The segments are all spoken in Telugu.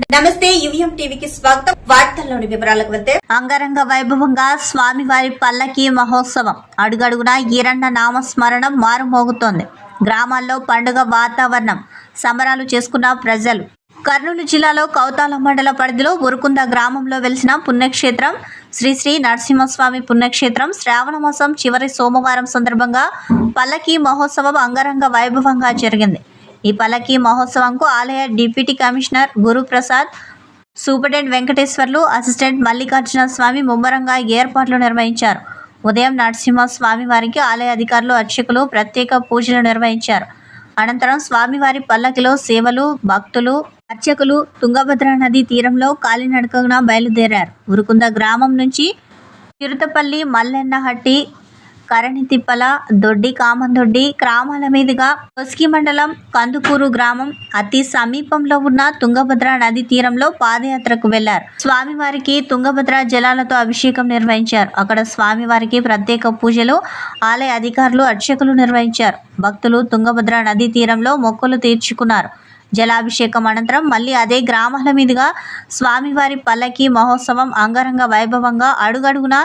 నమస్తే యువిఎం టీవీకి స్వాగతం. వార్తల్లోని వివరాలకు వెళ్తే అంగరంగ వైభవంగా స్వామివారి పల్లకి మహోత్సవం అడుగడుగునా ఈరన్న నామస్మరణం మారుమోగుతోంది. గ్రామాల్లో పండుగ వాతావరణం, సంబరాలు చేసుకున్న ప్రజలు. కర్నూలు జిల్లాలో కౌతాల మండల పరిధిలో ఉరుకుంద గ్రామంలో వెలిసిన పుణ్యక్షేత్రం శ్రీ శ్రీ నరసింహస్వామి పుణ్యక్షేత్రం శ్రావణ మాసం చివరి సోమవారం సందర్భంగా పల్లకి మహోత్సవం అంగరంగ వైభవంగా జరిగింది. ఈ పల్లకి మహోత్సవంకు ఆలయ deputy commissioner Guruprasad, superintendent Venkateswarlu, assistant Mallikarjuna Swamy ముమ్మరంగా ఏర్పాట్లు నిర్వహించారు. ఉదయం నరసింహస్వామి వారికి ఆలయ అధికారులు, అర్చకులు ప్రత్యేక పూజలు నిర్వహించారు. అనంతరం స్వామివారి పల్లకిలో సేవలు, భక్తులు, అర్చకులు తుంగభద్ర నది తీరంలో కాలినడకన బయలుదేరారు. ఉరుకుంద గ్రామం నుంచి చిరుతపల్లి, మల్లెన్నహట్టి, కరణితిప్పల, దొడ్డి, కామందొడ్డి గ్రామాల మీదుగా కొస్గి మండలం కందుకూరు గ్రామం అతి సమీపంలో ఉన్న తుంగభద్ర నది తీరంలో పాదయాత్రకు వెళ్లారు. స్వామివారికి తుంగభద్ర జలాలతో అభిషేకం నిర్వహించారు. అక్కడ స్వామివారికి ప్రత్యేక పూజలు ఆలయ అధికారులు, అర్చకులు నిర్వహించారు. భక్తులు తుంగభద్ర నది తీరంలో మొక్కులు తీర్చుకున్నారు. జలాభిషేకం అనంతరం మళ్లీ అదే గ్రామాల మీదుగా స్వామివారి పల్లకి మహోత్సవం అంగరంగ వైభవంగా అడుగడుగునా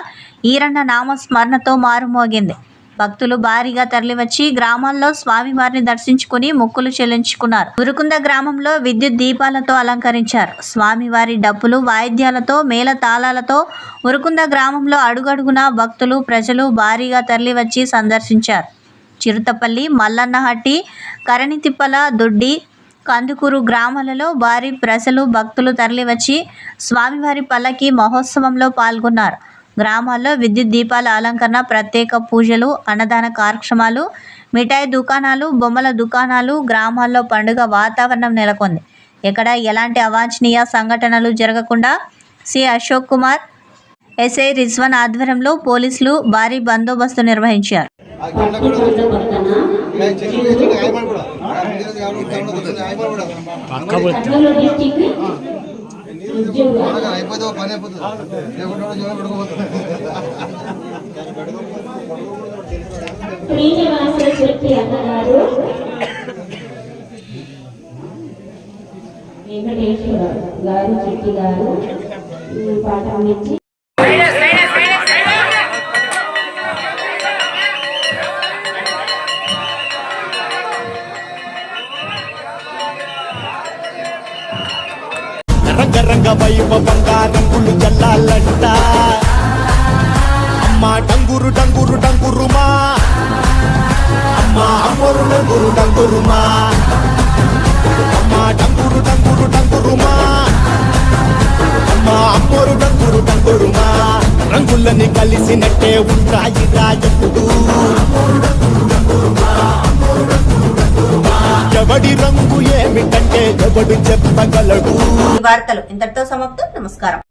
ఈరన్న నామస్మరణతో మారుమోగింది. భక్తులు భారీగా తరలివచ్చి గ్రామాల్లో స్వామివారిని దర్శించుకుని మొక్కులు చెల్లించుకున్నారు. ఉరుకుంద గ్రామంలో విద్యుత్ దీపాలతో అలంకరించారు. స్వామివారి డప్పులు, వాయిద్యాలతో, మేళ తాళాలతో ఉరుకుంద గ్రామంలో అడుగడుగునా భక్తులు, ప్రజలు భారీగా తరలివచ్చి సందర్శించారు. చిరుతపల్లి, మల్లన్నహట్టి, కరణితిప్పల, దొడ్డి, కందుకూరు గ్రామాలలో భారీ ప్రజలు, భక్తులు తరలివచ్చి స్వామివారి పల్లకి మహోత్సవంలో పాల్గొన్నారు. గ్రామాల్లో విద్యుత్ దీపాల అలంకరణ, ప్రత్యేక పూజలు, అన్నదాన కార్యక్రమాలు, మిఠాయి దుకాణాలు, బొమ్మల దుకాణాలు. గ్రామాల్లో పండుగ వాతావరణం నెలకొంది. ఎక్కడ ఎలాంటి అవాంఛనీయ సంఘటనలు జరగకుండా సి అశోక్ కుమార్, ఎస్ఐ రిజ్వాన్ ఆధ్వర్యంలో పోలీసులు భారీ బందోబస్తు నిర్వహించారు. వెంకటేశ్వర గారు, చెట్టి గారు పాఠం నుంచి రంగరంగ వైభవంగా రంగులు జల్లాలంట. అమ్మ డంగురు డంగురు డంగురుమా, అమ్మ అమ్మోరు డంగురు డంగురుమా, అమ్మ డంగురు డంగురు డంగురుమా, అమ్మ అమ్మోరు డంగురు డంగురుమా. రంగులని కలిసినట్టే ఉంటాయి రాజపుడు. ఎవడి రంగు ఏమిటంటే ఎవడు చెప్పగలడు. ఈ వార్తలు ఇంతటితో సమాప్తం. నమస్కారం.